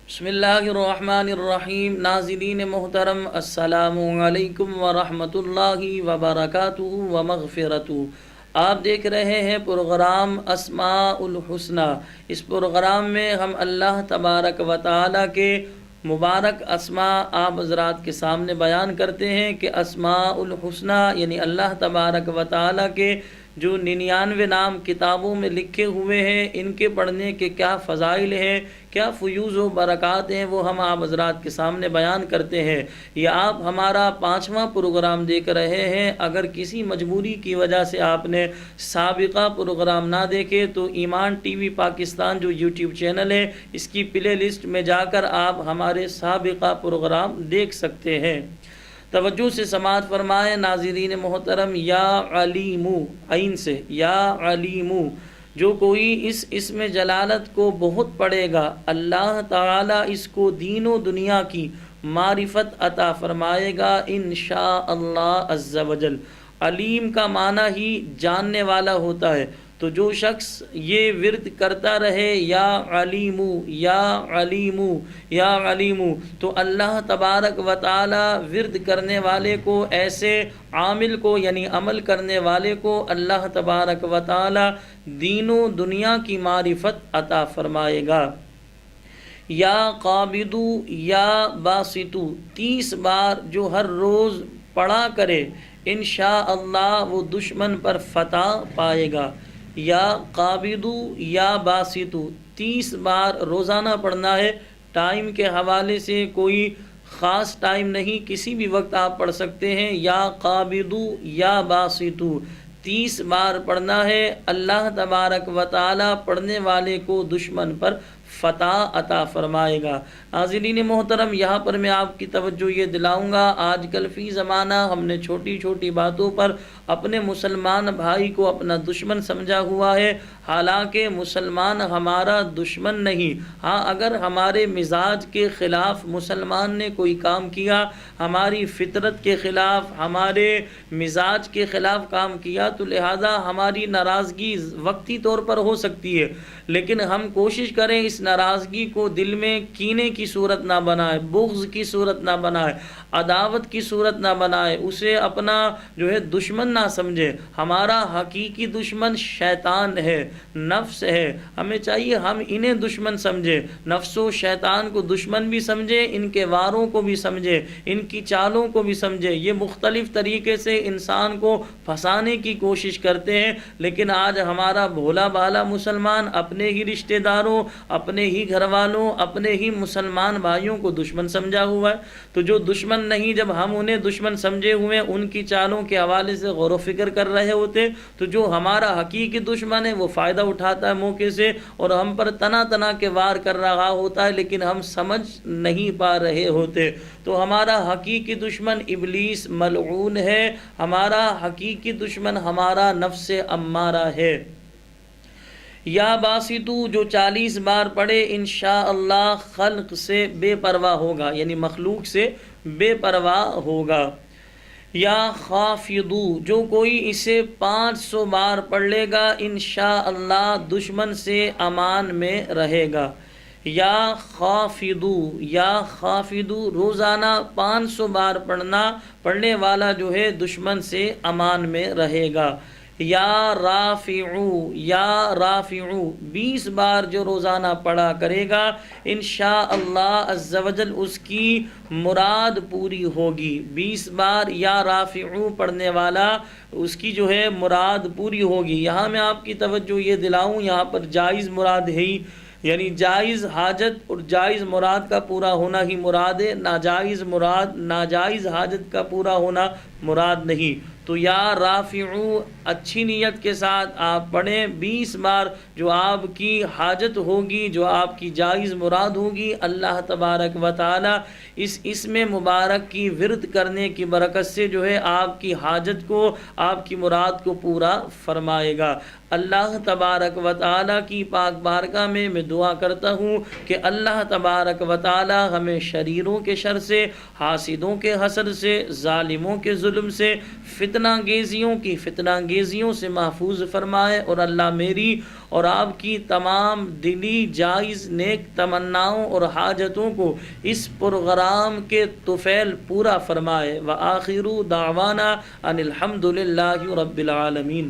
بسم اللہ الرحمن الرحیم۔ ناظرین محترم، السلام علیکم ورحمۃ اللہ وبرکاتہ ومغفرتہ۔ آپ دیکھ رہے ہیں پروگرام اسماء الحسنی۔ اس پروگرام میں ہم اللہ تبارک و تعالی کے مبارک اسماء آپ حضرات کے سامنے بیان کرتے ہیں کہ اسماء الحسنی یعنی اللہ تبارک و تعالی کے جو 99 نام کتابوں میں لکھے ہوئے ہیں، ان کے پڑھنے کے کیا فضائل ہیں، کیا فیوز و برکات ہیں، وہ ہم آپ حضرات کے سامنے بیان کرتے ہیں۔ یہ آپ ہمارا 5واں پروگرام دیکھ رہے ہیں۔ اگر کسی مجبوری کی وجہ سے آپ نے سابقہ پروگرام نہ دیکھے تو ایمان ٹی وی پاکستان جو یوٹیوب چینل ہے، اس کی پلے لسٹ میں جا کر آپ ہمارے سابقہ پروگرام دیکھ سکتے ہیں۔ توجہ سے سماعت فرمائیں ناظرین محترم۔ یا علیم، عین سے یا علیم، جو کوئی اس اسم جلالت کو بہت پڑھے گا، اللہ تعالی اس کو دین و دنیا کی معرفت عطا فرمائے گا انشاء اللہ عز و جل۔ علیم کا معنی ہی جاننے والا ہوتا ہے، تو جو شخص یہ ورد کرتا رہے یا علیم یا علیم یا علیم، تو اللہ تبارک و تعالی ورد کرنے والے کو، ایسے عامل کو یعنی عمل کرنے والے کو اللہ تبارک و تعالی دین و دنیا کی معرفت عطا فرمائے گا۔ یا قابضو یا باسطو 30 بار جو ہر روز پڑھا کرے انشاءاللہ وہ دشمن پر فتح پائے گا۔ یا قابضو یا باسطو 30 بار روزانہ پڑھنا ہے۔ ٹائم کے حوالے سے کوئی خاص ٹائم نہیں، کسی بھی وقت آپ پڑھ سکتے ہیں۔ یا قابضو یا باسطو 30 بار پڑھنا ہے۔ اللہ تبارک و تعالی پڑھنے والے کو دشمن پر فتح عطا فرمائے گا۔ ناظرین محترم، یہاں پر میں آپ کی توجہ یہ دلاؤں گا، آج کل فی زمانہ ہم نے چھوٹی چھوٹی باتوں پر اپنے مسلمان بھائی کو اپنا دشمن سمجھا ہوا ہے، حالانکہ مسلمان ہمارا دشمن نہیں۔ ہاں، اگر ہمارے مزاج کے خلاف مسلمان نے کوئی کام کیا، ہماری فطرت کے خلاف، ہمارے مزاج کے خلاف کام کیا، تو لہذا ہماری ناراضگی وقتی طور پر ہو سکتی ہے، لیکن ہم کوشش کریں اس ناراضگی کو دل میں کینے کی صورت نہ بنائے، بغض کی صورت نہ بنائے، عداوت کی صورت نہ بنائے، اسے اپنا جو ہے دشمن نہ سمجھے۔ ہمارا حقیقی دشمن شیطان ہے، نفس ہے۔ ہمیں چاہیے ہم انہیں دشمن سمجھے، نفس و شیطان کو دشمن بھی سمجھے، ان کے واروں کو بھی سمجھے، ان کی چالوں کو بھی سمجھے۔ یہ مختلف طریقے سے انسان کو پھنسانے کی کوشش کرتے ہیں، لیکن آج ہمارا بھولا بھالا مسلمان اپنے ہی رشتہ داروں، اپنے ہی گھر والوں، اپنے ہی مسلمان بھائیوں کو دشمن سمجھا ہوا ہے۔ تو جو دشمن نہیں، جب ہم انہیں دشمن سمجھے ہوئے ان کی چالوں کے حوالے سے غور و فکر کر رہے ہوتے، تو جو ہمارا حقیقی دشمن ہے وہ فائدہ اٹھاتا ہے موقع سے اور ہم پر طنا طنا کے وار کر رہا ہوتا ہے، لیکن ہم سمجھ نہیں پا رہے ہوتے۔ تو ہمارا حقیقی دشمن ابلیس ملعون ہے، ہمارا حقیقی دشمن ہمارا نفس امارہ ہے۔ یا باسطو جو 40 بار پڑھے انشاءاللہ خلق سے بے پرواہ ہوگا، یعنی مخلوق سے بے پرواہ ہوگا۔ یا خافضو جو کوئی اسے 500 بار پڑھ لے گا انشاءاللہ دشمن سے امان میں رہے گا۔ یا خافضو یا خافضو روزانہ 500 بار پڑھنے والا جو ہے دشمن سے امان میں رہے گا۔ یا رافعو 20 بار جو روزانہ پڑھا کرے گا انشاءاللہ عز و جل اس کی مراد پوری ہوگی۔ 20 بار یا رافعو پڑھنے والا اس کی جو ہے مراد پوری ہوگی۔ یہاں میں آپ کی توجہ یہ دلاؤں، یہاں پر جائز مراد ہے، یعنی جائز حاجت اور جائز مراد کا پورا ہونا ہی مراد ہے، ناجائز حاجت کا پورا ہونا مراد نہیں۔ تو یا رافعو اچھی نیت کے ساتھ آپ پڑھیں 20 بار، جو آپ کی حاجت ہوگی، جو آپ کی جائز مراد ہوگی، اللہ تبارک و تعالی اس اسم مبارک کی ورد کرنے کی برکت سے جو ہے آپ کی حاجت کو، آپ کی مراد کو پورا فرمائے گا۔ اللہ تبارک و تعالی کی پاک بارگاہ میں دعا کرتا ہوں کہ اللہ تبارک و تعالی ہمیں شریروں کے شر سے، حاسدوں کے حسد سے، ظالموں کے ظلم سے، فتنہ انگیزیوں کی فتنہ انگیزیوں سے محفوظ فرمائے، اور اللہ میری اور آپ کی تمام دلی جائز نیک تمناؤں اور حاجتوں کو اس پروگرام کے طفیل پورا فرمائے۔ وآخر دعوانا ان الحمد للہ رب العالمین۔